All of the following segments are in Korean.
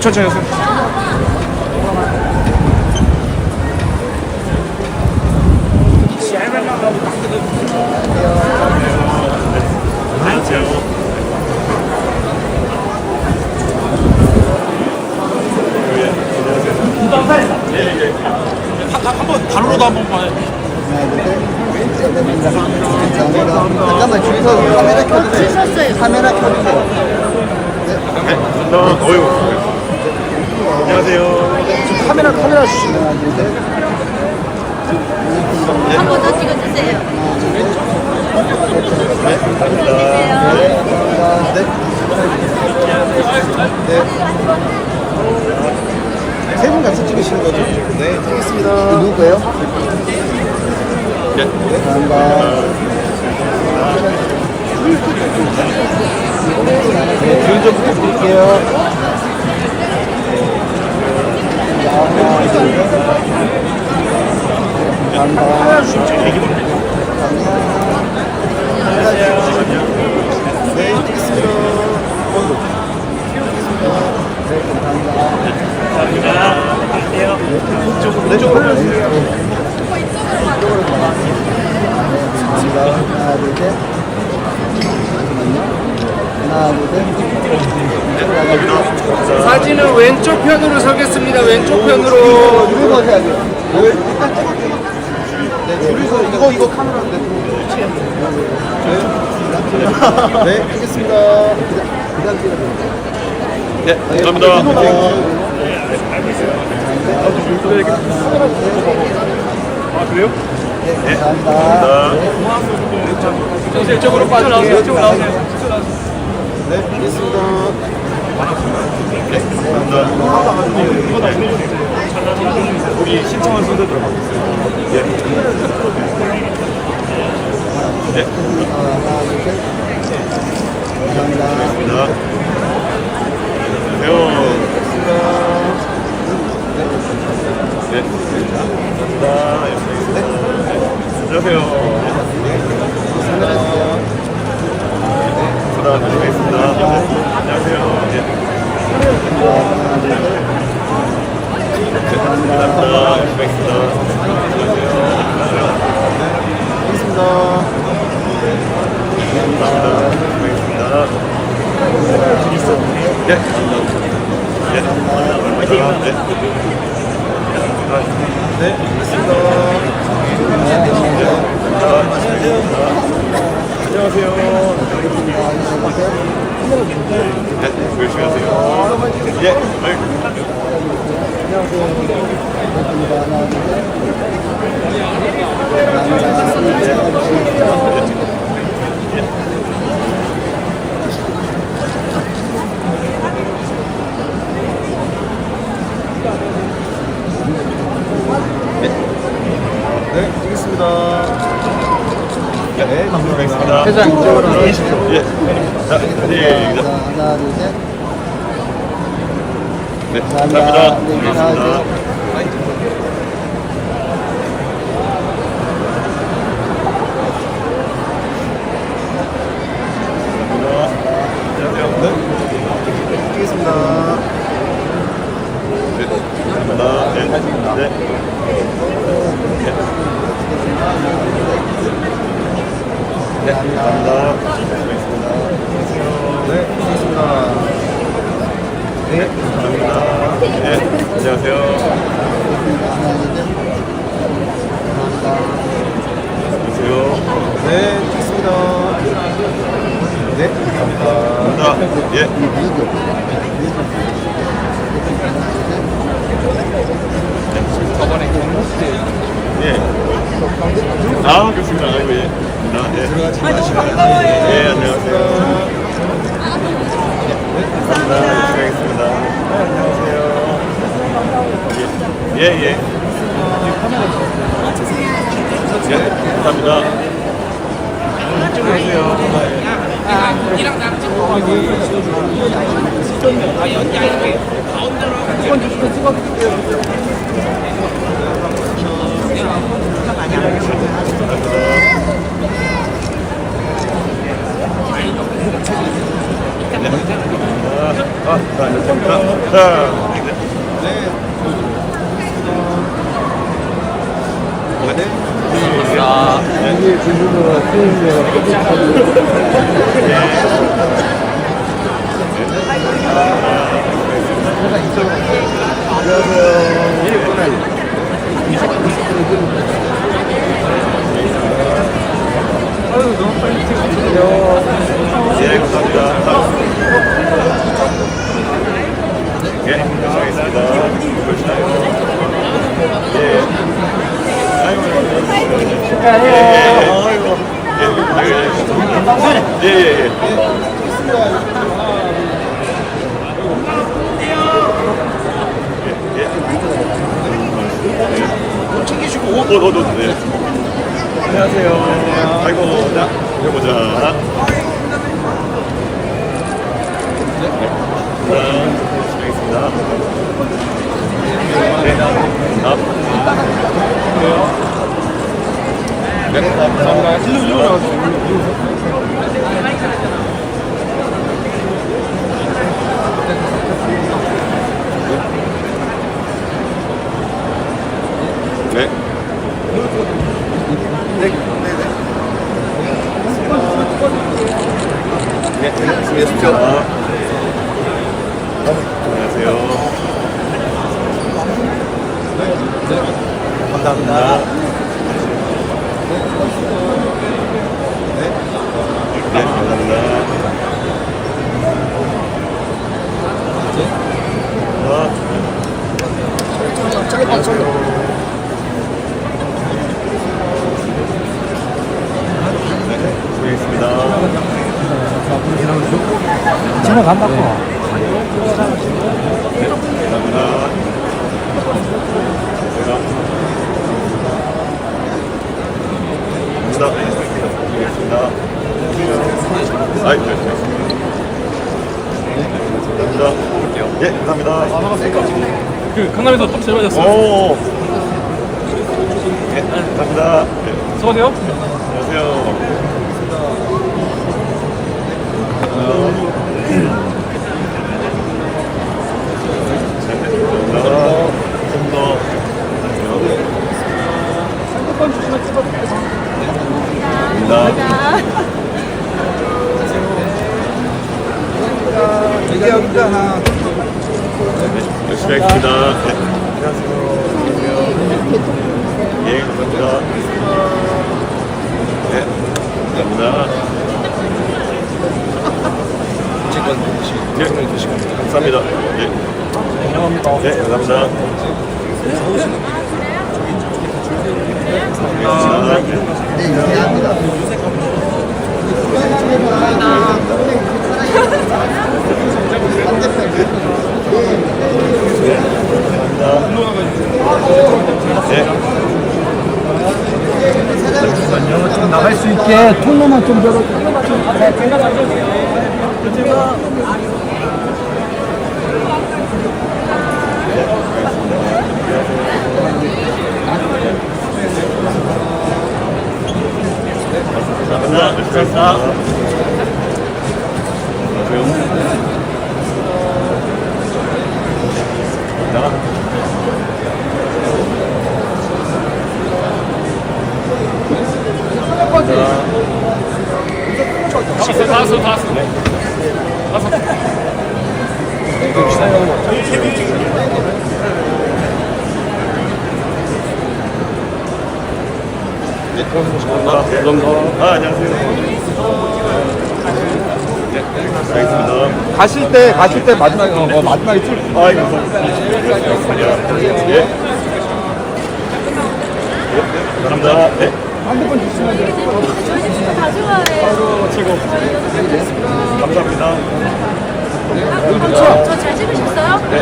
천천히 하세요. 한번 발로도 한번 봐요. 잠깐만 주위서 카메라 켜주세요. 카메라 켜주세요. 어이구. 안녕하세요. 카메라 주시면 안 되는데. 한 번 더 찍어주세요. 세 분 같이 찍으시는 거죠? 네, 찍겠습니다. 누구예요? 네. 감사합니다. 네, 줄 좀 부탁드릴게요. 감사합니다. 네, 찍겠습니다. 네, 감사합니다. 내 쪽으로 올려주세요. 하나, 둘, 셋. 하나, 둘, 셋. 사진은 왼쪽 편으로 서겠습니다. 왼쪽 편으로. 줄을 서셔야 돼요. 일단 찍을게요. 네, 줄을 서, 이거 카메라인데. 네, 찍겠습니다. 네, 감사합니다. 아 그래요? 네, 감사합니다. 이쪽으로 빠져나오세요. 이쪽으로 나오세요. 네, 알겠습니다. 우리 신청한 순서 들어가겠습니다. 예. 네. 하나, 둘, 셋. 감사합니다. 감사합니다. 안녕하세요. 네. 안녕하세요. 수고하셨습니다. 안녕하세요. 감사합니다. 수고하셨습니다. 네. 네, 알겠습니다. 안녕하세요. 네, 열심히 하세요. 예. 네, 찍겠습니다. 네, 감사합니다. 회장 이쪽으로 나오십시오. 예. 자, 네. 하나, 둘, 셋. 네, 감사합니다. 감사합니다. 네, 고맙습니다. 찍겠습니다. 네, 감사합니다. 네. 네, 감사합니다. 네, 찍겠습니다. 네, 감사합니다. 네, 안녕하세요. 안녕하세요. 네, 찍겠습니다. 네, 감사합니다. 감사합니다. 예. 저번에 경북 때 예. 아, 좋습니다. 아이고, 예. 예. 예, 안녕하세요. 감사합니다. 수고하겠습니다. 안녕하세요. 예, 예. 예, 감사합니다. 이쪽으로 오세요. 이랑 나랑 찍고 아 여기 이렇게 가운데로 이건 이거 찍어 자, 이제 됩니다. 자, 예, 감사합니다. 예, 시작하겠습니다. 보시나요? 예. 아이고, 예, 예, 예. 챙기시고 네. 안녕하세요. 아이고, 자, 해보자. 시작하겠습니다. 네, 감사합니다. 네. 네, 준비하십시오. 안녕하세요. 감사합니다. 네, 감사합니다. 수고했습니다. 전화 간다고. 감사합니다. 수고했습니다. 아이, 네, 감사합니다. 예, 감사합니다. 그 강남에서 탑 잘 맞았어요. 오. 예, 감사합니다. 네. 수고하세요. 안녕하세요. 이게 여기다 하나. 열심히 하겠습니다. 네. 안녕하세요. 예, 감사합니다. 네, 감사합니다. 네, 감사합니다. 예. 네, 감사합니다. 잠깐만요. 좀 나갈 수 있게 통로만 좀 열어줘. 감사합니다. 다 왔어. 감사합니다. 아, 안녕하세요. 네, 알겠습니다. 가실 때 마지막에 출. 아이, 감사합니다. 예. 예, 감사합니다. 네. 핸드폰 주시면 돼요. 저희 친구 다 좋아해요. 최고. 감사합니다. 저 잘 찍으셨어요? 네.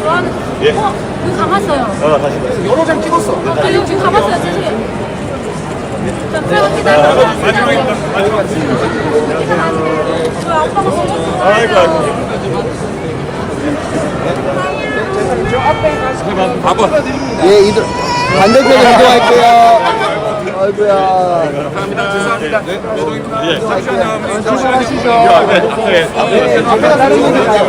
좋아하는. 예. 이거 감았어요. 아, 다시. 여러 장 찍었어. 이거 지금 감았어요, 선생님. 감사합니다. 마지막입니다. 저 아빠가 찍었어요. 아이고, 아이고. 예, 반대편에 이동할게요. 아이고야. 감사합니다. 죄송합니다. 예. 조심하시죠. 앞에가 다른 분들 가요.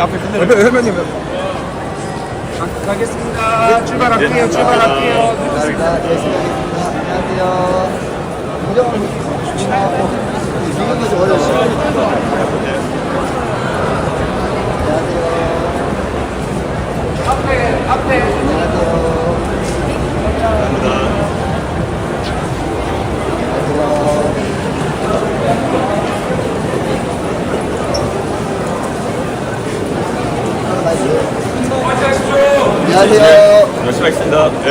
앞에 끝내. 회면님. 가겠습니다. 출발할게요. 출발할게요. 감사합니다. 네, 수고하셨습니다. 안녕하세요. 이정은 주차하고 이정도 좀 원래 시간이 앞에. 안녕하세요. 열심히 하겠습니다. 네.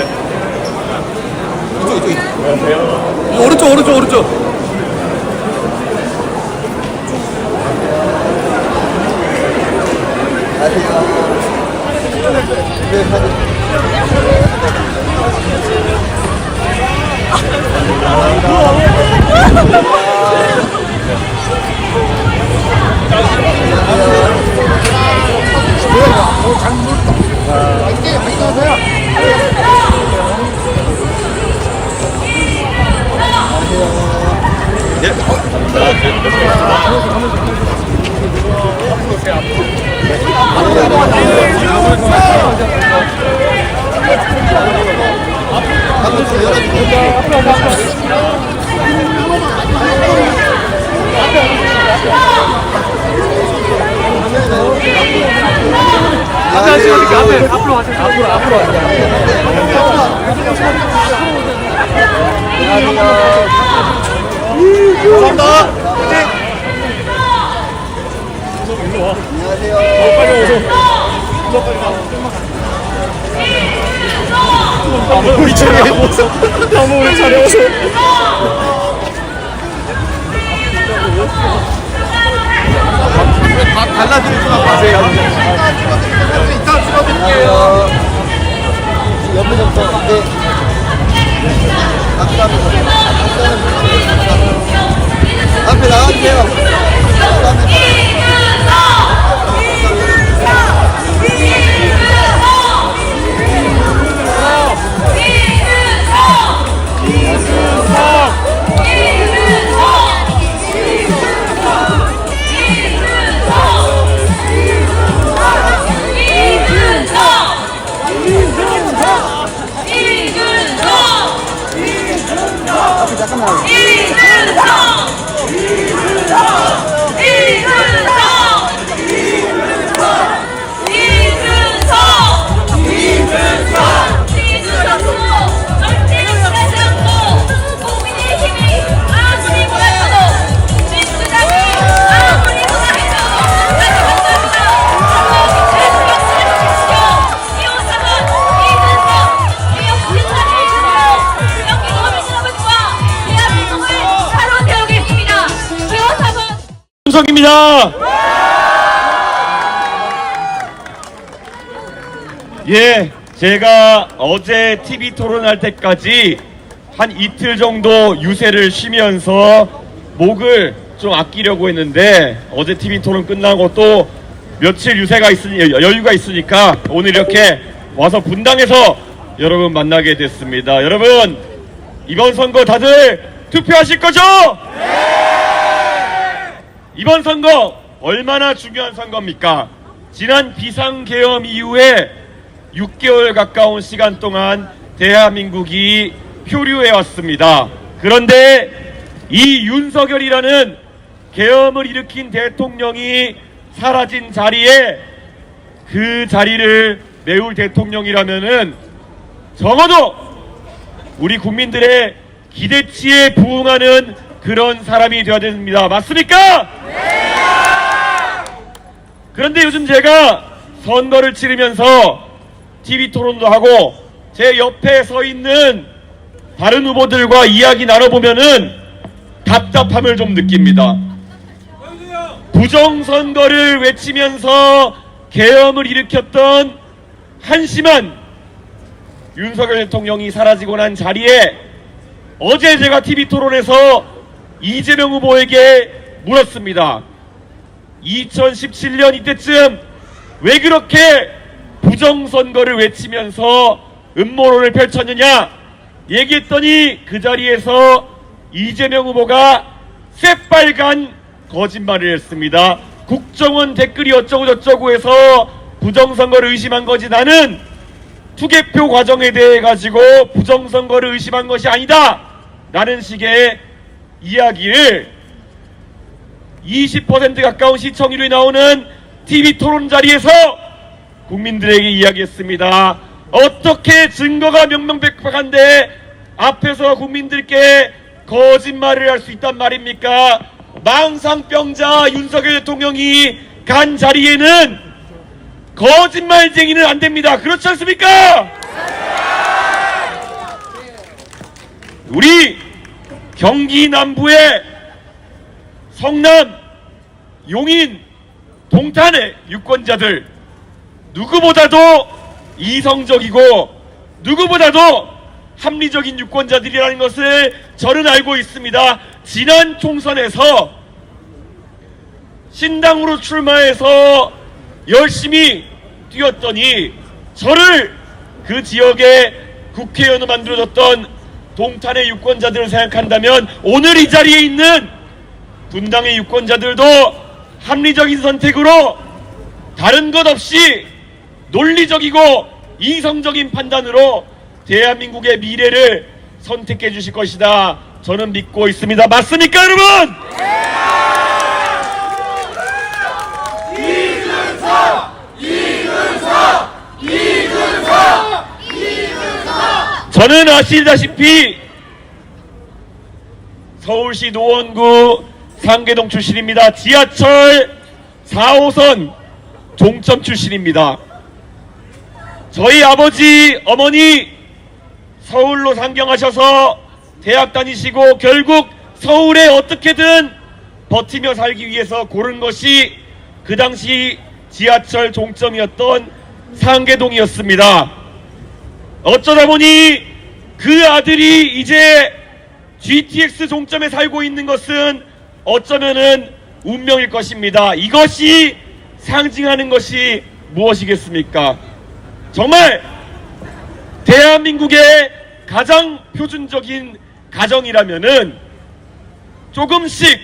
이쪽. 안녕하세요. 오른쪽. 네, 사진. 앞으로 우리 차례 모습. 너무 우리 차례 모습. 달라드리지 마세요. 이따 찍어드릴게요. 옆에 좀 더. 네. 앞에 나가주세요. 김성입니다. 예, 제가 어제 TV 토론할 때까지 한 이틀 정도 유세를 쉬면서 목을 좀 아끼려고 했는데 어제 TV 토론 끝나고 또 며칠 유세가 여유가 있으니까 오늘 이렇게 와서 분당에서 여러분 만나게 됐습니다. 여러분 이번 선거 다들 투표하실 거죠? 이번 선거 얼마나 중요한 선거입니까? 지난 비상계엄 이후에 6개월 가까운 시간 동안 대한민국이 표류해 왔습니다. 그런데 이 윤석열이라는 계엄을 일으킨 대통령이 사라진 자리에 그 자리를 메울 대통령이라면은 적어도 우리 국민들의 기대치에 부응하는 그런 사람이 되어야 됩니다. 맞습니까? 그런데 요즘 제가 선거를 치르면서 TV 토론도 하고 제 옆에 서 있는 다른 후보들과 이야기 나눠보면은 답답함을 좀 느낍니다. 부정선거를 외치면서 계엄을 일으켰던 한심한 윤석열 대통령이 사라지고 난 자리에 어제 제가 TV 토론에서 이재명 후보에게 물었습니다. 2017년 이때쯤 왜 그렇게 부정선거를 외치면서 음모론을 펼쳤느냐 얘기했더니 그 자리에서 이재명 후보가 새빨간 거짓말을 했습니다. 국정원 댓글이 어쩌고 저쩌고 해서 부정선거를 의심한 거지 나는 투개표 과정에 대해 가지고 부정선거를 의심한 것이 아니다 라는 식의 이야기를 20% 가까운 시청률이 나오는 TV 토론 자리에서 국민들에게 이야기했습니다. 어떻게 증거가 명명백백한데 앞에서 국민들께 거짓말을 할 수 있단 말입니까? 망상병자 윤석열 대통령이 간 자리에는 거짓말쟁이는 안 됩니다. 그렇지 않습니까? 우리 경기 남부의 성남, 용인, 동탄의 유권자들 누구보다도 이성적이고 누구보다도 합리적인 유권자들이라는 것을 저는 알고 있습니다. 지난 총선에서 신당으로 출마해서 열심히 뛰었더니 저를 그 지역의 국회의원으로 만들어줬던 동탄의 유권자들을 생각한다면 오늘 이 자리에 있는 분당의 유권자들도 합리적인 선택으로 다른 것 없이 논리적이고 이성적인 판단으로 대한민국의 미래를 선택해 주실 것이다. 저는 믿고 있습니다. 맞습니까, 여러분? 저는 아시다시피 서울시 노원구 상계동 출신입니다. 지하철 4호선 종점 출신입니다. 저희 아버지, 어머니 서울로 상경하셔서 대학 다니시고 결국 서울에 어떻게든 버티며 살기 위해서 고른 것이 그 당시 지하철 종점이었던 상계동이었습니다. 어쩌다 보니 그 아들이 이제 GTX 종점에 살고 있는 것은 어쩌면은 운명일 것입니다. 이것이 상징하는 것이 무엇이겠습니까? 정말 대한민국의 가장 표준적인 가정이라면은 조금씩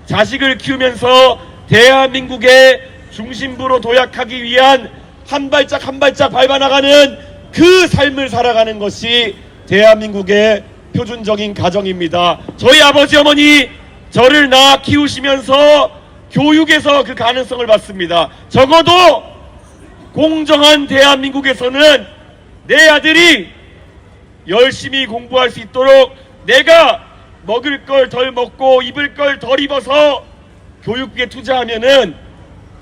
자식을 키우면서 대한민국의 중심부로 도약하기 위한 한 발짝 한 발짝 밟아나가는 그 삶을 살아가는 것이 대한민국의 표준적인 가정입니다. 저희 아버지 어머니 저를 낳아 키우시면서 교육에서 그 가능성을 봤습니다. 적어도 공정한 대한민국에서는 내 아들이 열심히 공부할 수 있도록 내가 먹을 걸 덜 먹고 입을 걸 덜 입어서 교육비에 투자하면은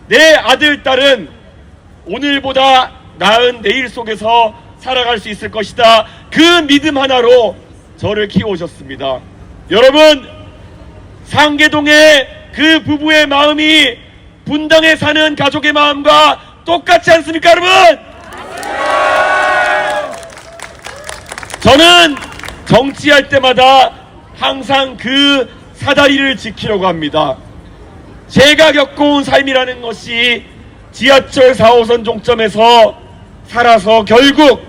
내 아들, 딸은 오늘보다 나은 내일 속에서 살아갈 수 있을 것이다. 그 믿음 하나로 저를 키워오셨습니다. 여러분, 상계동의 그 부부의 마음이 분당에 사는 가족의 마음과 똑같지 않습니까, 여러분? 저는 정치할 때마다 항상 그 사다리를 지키려고 합니다. 제가 겪어온 삶이라는 것이 지하철 4호선 종점에서 살아서 결국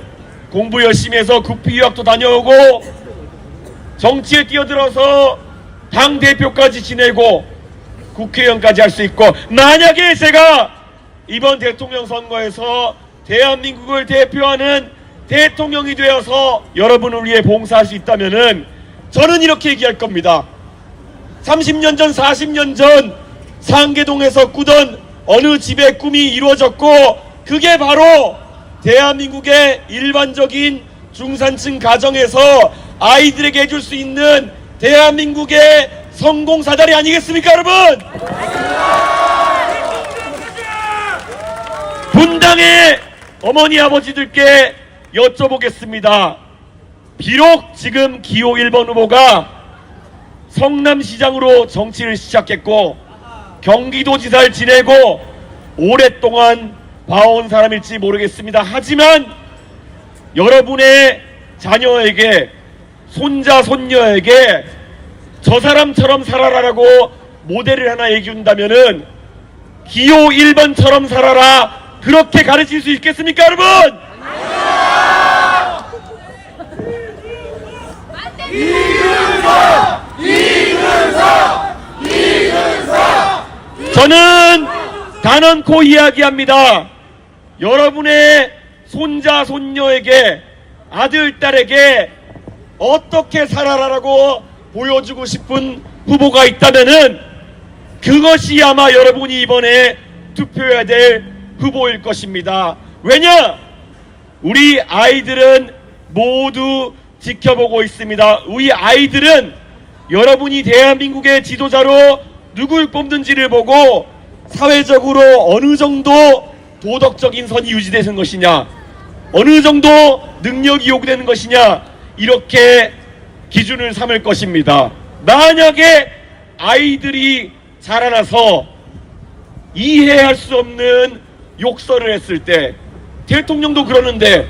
공부 열심히 해서 국비 유학도 다녀오고 정치에 뛰어들어서 당대표까지 지내고 국회의원까지 할 수 있고, 만약에 제가 이번 대통령 선거에서 대한민국을 대표하는 대통령이 되어서 여러분을 위해 봉사할 수 있다면은 저는 이렇게 얘기할 겁니다. 30년 전, 40년 전 상계동에서 꾸던 어느 집의 꿈이 이루어졌고, 그게 바로 대한민국의 일반적인 중산층 가정에서 아이들에게 해줄 수 있는 대한민국의 성공 사다리 아니겠습니까, 여러분? 분당의 어머니 아버지들께 여쭤보겠습니다. 비록 지금 기호 1번 후보가 성남시장으로 정치를 시작했고 경기도지사를 지내고 오랫동안 봐온 사람일지 모르겠습니다. 하지만 여러분의 자녀에게, 손자 손녀에게 저 사람처럼 살아라라고 모델을 하나 얘기한다면은 기호 1번처럼 살아라, 그렇게 가르칠 수 있겠습니까, 여러분? 저는 단언코 이야기합니다. 여러분의 손자, 손녀에게, 아들, 딸에게 어떻게 살아라라고 보여주고 싶은 후보가 있다면은 그것이 아마 여러분이 이번에 투표해야 될 후보일 것입니다. 왜냐? 우리 아이들은 모두 지켜보고 있습니다. 우리 아이들은 여러분이 대한민국의 지도자로 누굴 뽑는지를 보고 사회적으로 어느 정도 도덕적인 선이 유지되는 것이냐, 어느 정도 능력이 요구되는 것이냐, 이렇게 기준을 삼을 것입니다. 만약에 아이들이 자라나서 이해할 수 없는 욕설을 했을 때, 대통령도 그러는데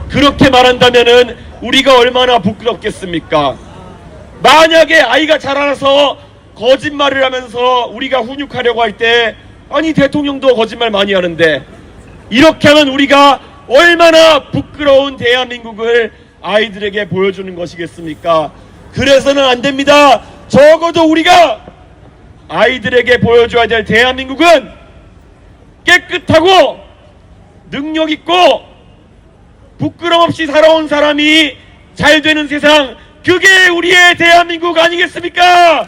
그렇게 말한다면은 우리가 얼마나 부끄럽겠습니까? 만약에 아이가 자라나서 거짓말을 하면서 우리가 훈육하려고 할 때, 아니 대통령도 거짓말 많이 하는데, 이렇게 하면 우리가 얼마나 부끄러운 대한민국을 아이들에게 보여주는 것이겠습니까? 그래서는 안 됩니다. 적어도 우리가 아이들에게 보여줘야 될 대한민국은 깨끗하고 능력있고 부끄럼 없이 살아온 사람이 잘 되는 세상, 그게 우리의 대한민국 아니겠습니까?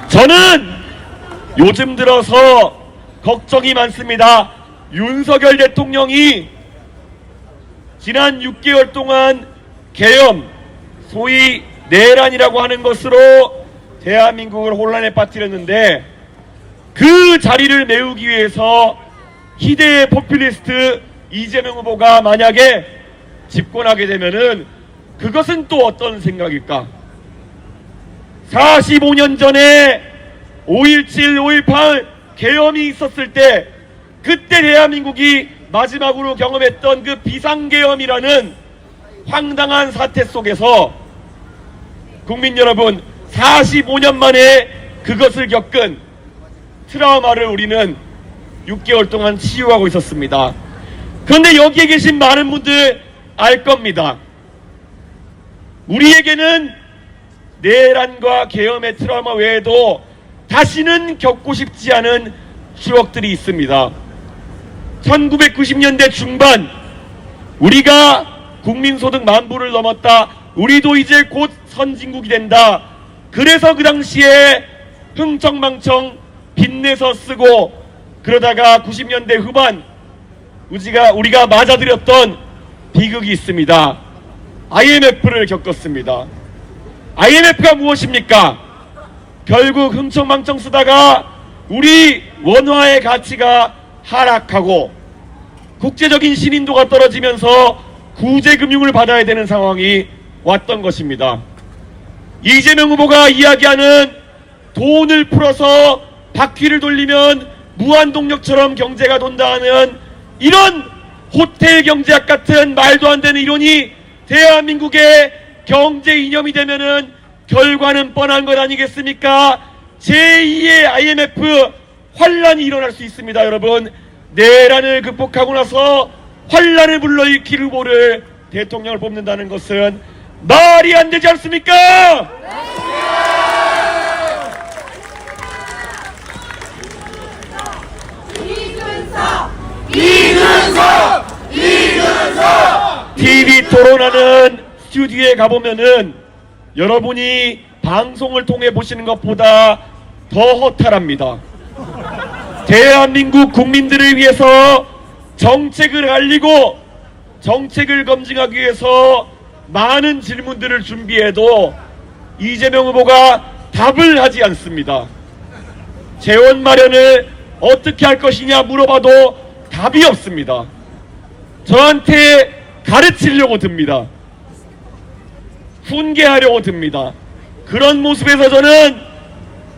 저는 요즘 들어서 걱정이 많습니다. 윤석열 대통령이 지난 6개월 동안 계엄, 소위 내란이라고 하는 것으로 대한민국을 혼란에 빠뜨렸는데, 그 자리를 메우기 위해서 희대의 포퓰리스트 이재명 후보가 만약에 집권하게 되면은 그것은 또 어떤 생각일까? 45년 전에 5.17, 5.18 계엄이 있었을 때, 그때 대한민국이 마지막으로 경험했던 그 비상계엄이라는 황당한 사태 속에서 국민 여러분, 45년 만에 그것을 겪은 트라우마를 우리는 6개월 동안 치유하고 있었습니다. 그런데 여기에 계신 많은 분들 알 겁니다. 우리에게는 내란과 계엄의 트라우마 외에도 다시는 겪고 싶지 않은 추억들이 있습니다. 1990년대 중반, 우리가 국민소득 10,000불을 넘었다, 우리도 이제 곧 선진국이 된다, 그래서 그 당시에 흥청망청 빚내서 쓰고, 그러다가 90년대 후반 우리가 맞아들였던 비극이 있습니다. IMF를 겪었습니다. IMF가 무엇입니까? 결국 흥청망청 쓰다가 우리 원화의 가치가 하락하고 국제적인 신인도가 떨어지면서 구제금융을 받아야 되는 상황이 왔던 것입니다. 이재명 후보가 이야기하는 돈을 풀어서 바퀴를 돌리면 무한동력처럼 경제가 돈다는 이런 호텔 경제학 같은 말도 안 되는 이론이 대한민국의 경제 이념이 되면은 결과는 뻔한 것 아니겠습니까? 제2의 IMF 환란이 일어날 수 있습니다. 여러분, 내란을 극복하고 나서 환란을 불러일으킬 후보를 대통령을 뽑는다는 것은 말이 안 되지 않습니까? TV 토론하는 스튜디오에 가보면은 여러분이 방송을 통해 보시는 것보다 더 허탈합니다. 대한민국 국민들을 위해서 정책을 알리고 정책을 검증하기 위해서 많은 질문들을 준비해도 이재명 후보가 답을 하지 않습니다. 재원 마련을 어떻게 할 것이냐 물어봐도 답이 없습니다. 저한테 가르치려고 듭니다. 훈계하려고 듭니다. 그런 모습에서 저는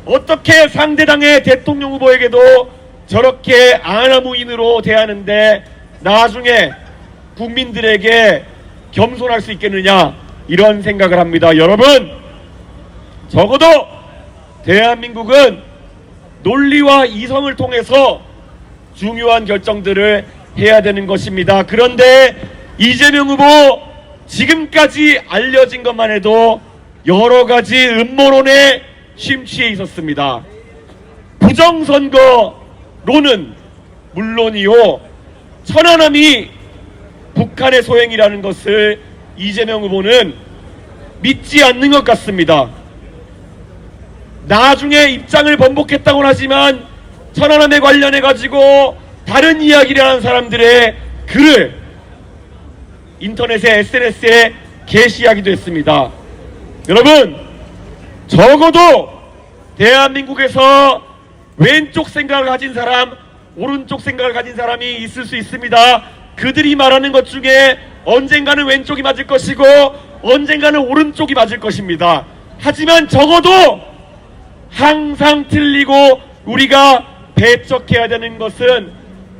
어떻게 상대당의 대통령 후보에게도 저렇게 아나무인으로 대하는데 나중에 국민들에게 겸손할 수 있겠느냐, 이런 생각을 합니다. 여러분, 적어도 대한민국은 논리와 이성을 통해서 중요한 결정들을 해야 되는 것입니다. 그런데 이재명 후보 지금까지 알려진 것만 해도 여러 가지 음모론에 심취해 있었습니다. 부정선거론은 물론이요, 천안함이 북한의 소행이라는 것을 이재명 후보는 믿지 않는 것 같습니다. 나중에 입장을 번복했다고는 하지만 천안함에 관련해 가지고 다른 이야기를 하는 사람들의 글을 인터넷에 SNS에 게시하기도 했습니다. 여러분, 적어도 대한민국에서 왼쪽 생각을 가진 사람, 오른쪽 생각을 가진 사람이 있을 수 있습니다. 그들이 말하는 것 중에 언젠가는 왼쪽이 맞을 것이고 언젠가는 오른쪽이 맞을 것입니다. 하지만 적어도 항상 틀리고 우리가 배척해야 되는 것은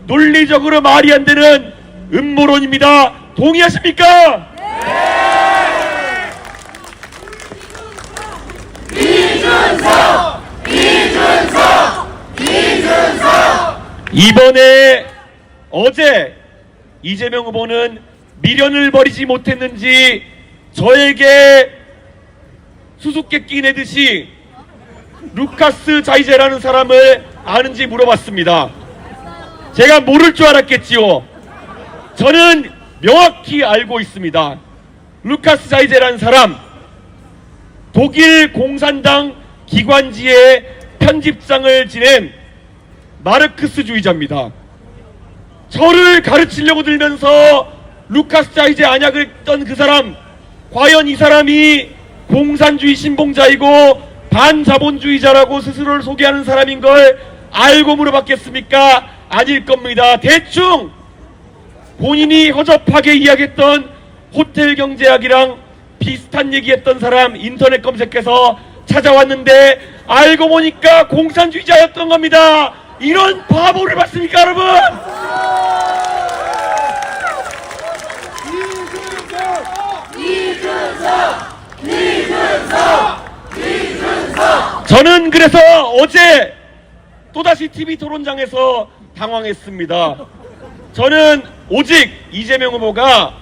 논리적으로 말이 안 되는 음모론입니다. 동의하십니까? 이번에 어제 이재명 후보는 미련을 버리지 못했는지 저에게 수수께끼 내듯이 루카스 자이제라는 사람을 아는지 물어봤습니다. 제가 모를 줄 알았겠지요. 저는 명확히 알고 있습니다. 루카스 자이제라는 사람, 독일 공산당 기관지의 편집장을 지낸 마르크스주의자입니다. 저를 가르치려고 들면서 루카스 자이제 안약을 했던 그 사람, 과연 이 사람이 공산주의 신봉자이고 반자본주의자라고 스스로를 소개하는 사람인 걸 알고 물어봤겠습니까? 아닐 겁니다. 대충 본인이 허접하게 이야기했던 호텔 경제학이랑 비슷한 얘기했던 사람 인터넷 검색해서 찾아왔는데 알고 보니까 공산주의자였던 겁니다. 이런 바보를 봤습니까, 여러분? 저는 그래서 어제 또다시 TV 토론장에서 당황했습니다. 저는 오직 이재명 후보가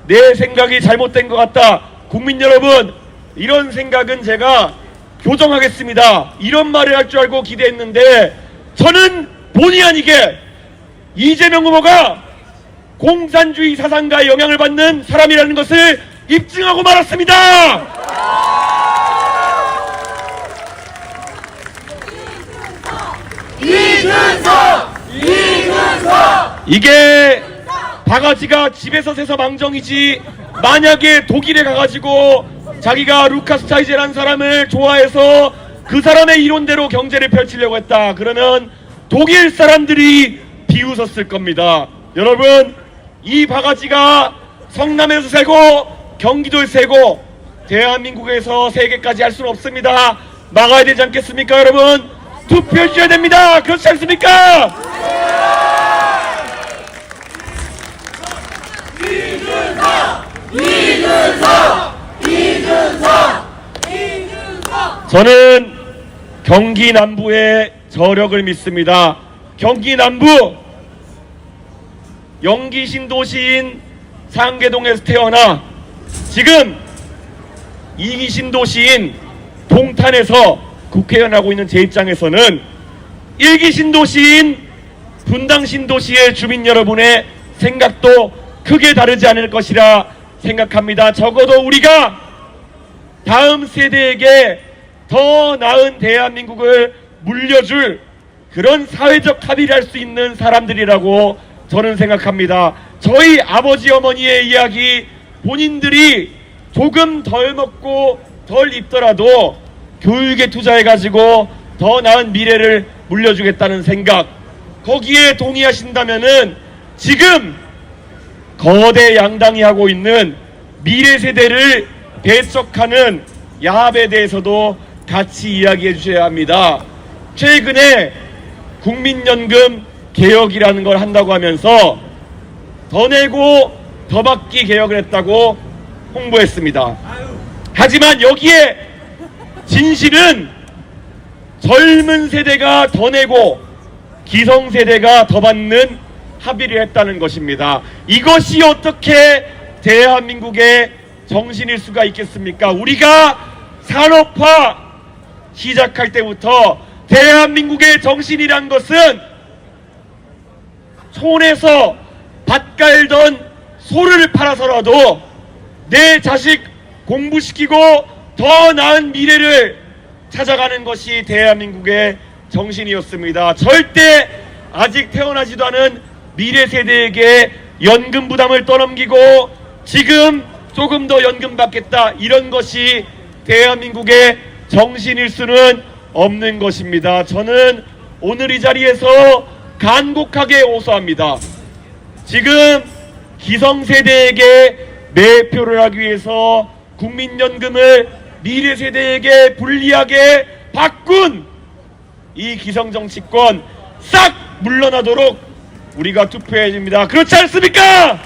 내 생각이 잘못된 것 같다, 국민 여러분 이런 생각은 제가 교정하겠습니다, 이런 말을 할 줄 알고 기대했는데 저는 본의 아니게 이재명 후보가 공산주의 사상가의 영향을 받는 사람이라는 것을 입증하고 말았습니다. 이게 바가지가 집에서 새서 망정이지, 만약에 독일에 가가지고 자기가 루카스 자이제라는 사람을 좋아해서 그 사람의 이론대로 경제를 펼치려고 했다 그러면 독일 사람들이 비웃었을 겁니다. 여러분, 이 바가지가 성남에서 새고 경기도에서 새고 대한민국에서 세계까지 할 수는 없습니다. 막아야 되지 않겠습니까? 여러분, 투표해 주셔야 됩니다. 그렇지 않습니까? 저는 경기 남부의 저력을 믿습니다. 경기 남부 영기 신도시인 상계동에서 태어나 지금 2기 신도시인 동탄에서 국회의원 하고 있는 제 입장에서는 1기 신도시인 분당 신도시의 주민 여러분의 생각도 크게 다르지 않을 것이라 생각합니다. 적어도 우리가 다음 세대에게 더 나은 대한민국을 물려줄 그런 사회적 합의를 할 수 있는 사람들이라고 저는 생각합니다. 저희 아버지 어머니의 이야기, 본인들이 조금 덜 먹고 덜 입더라도 교육에 투자해가지고 더 나은 미래를 물려주겠다는 생각, 거기에 동의하신다면은 지금 거대 양당이 하고 있는 미래 세대를 배척하는 야합에 대해서도 같이 이야기해 주셔야 합니다. 최근에 국민연금 개혁이라는 걸 한다고 하면서 더 내고 더 받기 개혁을 했다고 홍보했습니다. 하지만 여기에 진실은 젊은 세대가 더 내고 기성세대가 더 받는 합의를 했다는 것입니다. 이것이 어떻게 대한민국의 정신일 수가 있겠습니까? 우리가 산업화 시작할 때부터 대한민국의 정신이란 것은 촌에서 밭 갈던 소를 팔아서라도 내 자식 공부시키고 더 나은 미래를 찾아가는 것이 대한민국의 정신이었습니다. 절대 아직 태어나지도 않은 미래 세대에게 연금 부담을 떠넘기고 지금 조금 더 연금 받겠다, 이런 것이 대한민국의 정신일 수는 없는 것입니다. 저는 오늘 이 자리에서 간곡하게 호소합니다. 지금 기성세대에게 매표를 하기 위해서 국민연금을 미래 세대에게 불리하게 바꾼 이 기성정치권 싹 물러나도록 우리가 투표해야 됩니다. 그렇지 않습니까?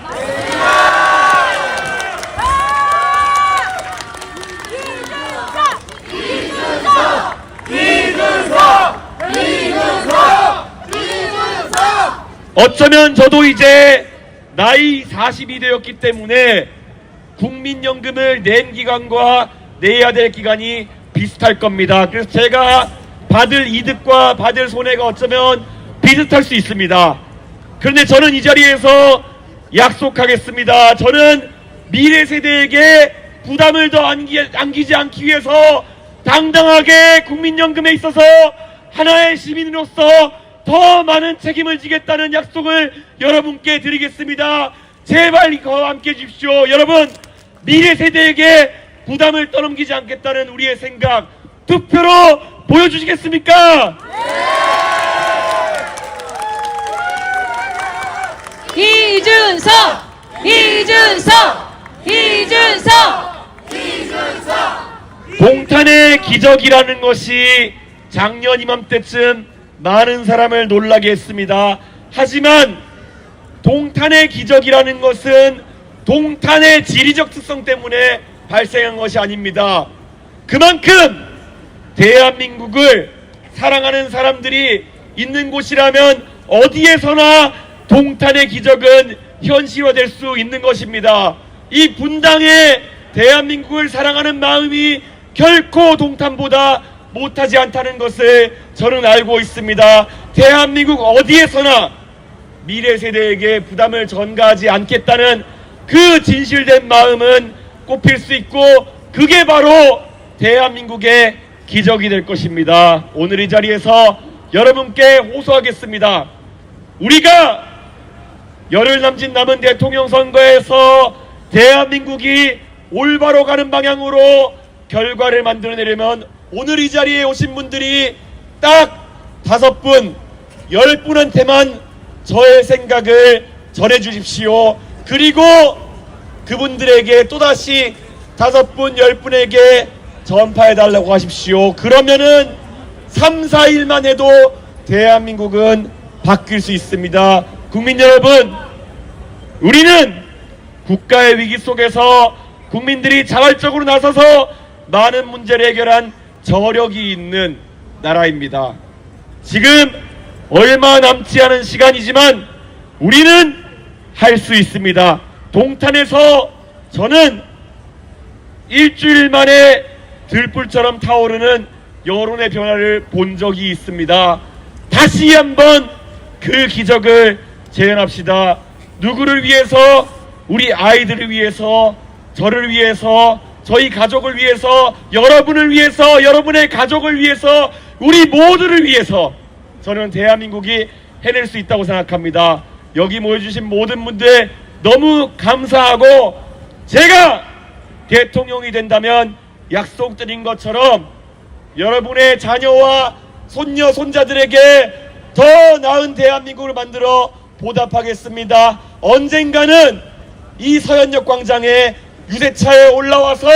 어쩌면 저도 이제 나이 40이 되었기 때문에 국민연금을 낸 기간과 내야 될 기간이 비슷할 겁니다. 그래서 제가 받을 이득과 받을 손해가 어쩌면 비슷할 수 있습니다. 그런데 저는 이 자리에서 약속하겠습니다. 저는 미래 세대에게 부담을 더 안기지 않기 위해서 당당하게 국민연금에 있어서 하나의 시민으로서 더 많은 책임을 지겠다는 약속을 여러분께 드리겠습니다. 제발 이거 함께 해주십시오. 여러분, 미래 세대에게 부담을 떠넘기지 않겠다는 우리의 생각 투표로 보여주시겠습니까? 이준석! 동탄의 기적이라는 것이 작년 이맘때쯤 많은 사람을 놀라게 했습니다. 하지만 동탄의 기적이라는 것은 동탄의 지리적 특성 때문에 발생한 것이 아닙니다. 그만큼 대한민국을 사랑하는 사람들이 있는 곳이라면 어디에서나 동탄의 기적은 현실화될 수 있는 것입니다. 이 분당의 대한민국을 사랑하는 마음이 결코 동탄보다 못하지 않다는 것을 저는 알고 있습니다. 대한민국 어디에서나 미래 세대에게 부담을 전가하지 않겠다는 그 진실된 마음은 꼽힐 수 있고, 그게 바로 대한민국의 기적이 될 것입니다. 오늘 이 자리에서 여러분께 호소하겠습니다. 우리가 열흘 남은 대통령 선거에서 대한민국이 올바로 가는 방향으로 결과를 만들어내려면 오늘 이 자리에 오신 분들이 딱 5분, 10분한테만 저의 생각을 전해주십시오. 그리고 그분들에게 또다시 5분, 10분에게 전파해달라고 하십시오. 그러면은 3, 4일만 해도 대한민국은 바뀔 수 있습니다. 국민 여러분, 우리는 국가의 위기 속에서 국민들이 자발적으로 나서서 많은 문제를 해결한 저력이 있는 나라입니다. 지금 얼마 남지 않은 시간이지만 우리는 할 수 있습니다. 동탄에서 저는 일주일 만에 들불처럼 타오르는 여론의 변화를 본 적이 있습니다. 다시 한번 그 기적을 재현합시다. 누구를 위해서? 우리 아이들을 위해서, 저를 위해서, 저희 가족을 위해서, 여러분을 위해서, 여러분의 가족을 위해서, 우리 모두를 위해서 저는 대한민국이 해낼 수 있다고 생각합니다. 여기 모여주신 모든 분들 너무 감사하고, 제가 대통령이 된다면 약속드린 것처럼 여러분의 자녀와 손녀, 손자들에게 더 나은 대한민국을 만들어 보답하겠습니다. 언젠가는 이 서현역 광장에 유세차에 올라와서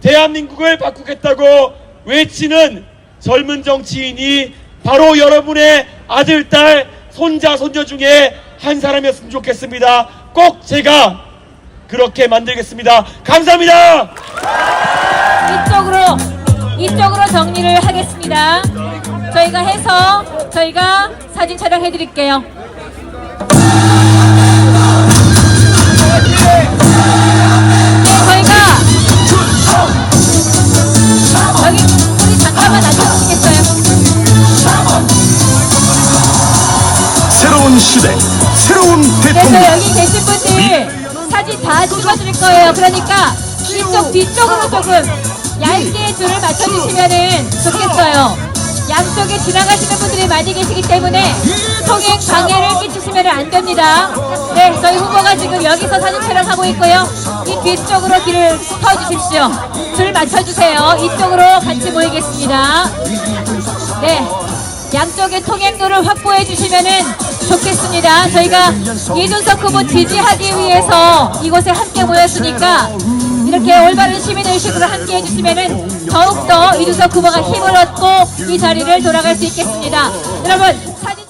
대한민국을 바꾸겠다고 외치는 젊은 정치인이 바로 여러분의 아들, 딸, 손자, 손녀 중에 한 사람이었으면 좋겠습니다. 꼭 제가 그렇게 만들겠습니다. 감사합니다. 이쪽으로. 이쪽으로 정리를 하겠습니다. 저희가 해서 저희가 사진 촬영해 드릴게요. 저희가 여기 우리 잠깐만 앉아주시겠어요? 새로운 시대, 새로운 그래서 대통령. 여기 계신 분들 사진 다 찍어줄 거예요. 그러니까 이쪽 뒤쪽으로 조금 얇게 줄을 맞춰주시면 좋겠어요. 양쪽에 지나가시는 분들이 많이 계시기 때문에 통행 방해를 끼치시면 안 됩니다. 네, 저희 후보가 지금 여기서 사진 촬영하고 있고요. 이 뒤쪽으로 길을 터주십시오. 줄 맞춰주세요. 이쪽으로 같이 모이겠습니다. 네, 양쪽의 통행로를 확보해 주시면은 좋겠습니다. 저희가 이준석 후보 지지하기 위해서 이곳에 함께 모였으니까 이렇게 올바른 시민의식으로 함께 해주시면은 더욱더 이준석 후보가 힘을 얻고 이 자리를 돌아갈 수 있겠습니다. 여러분 사진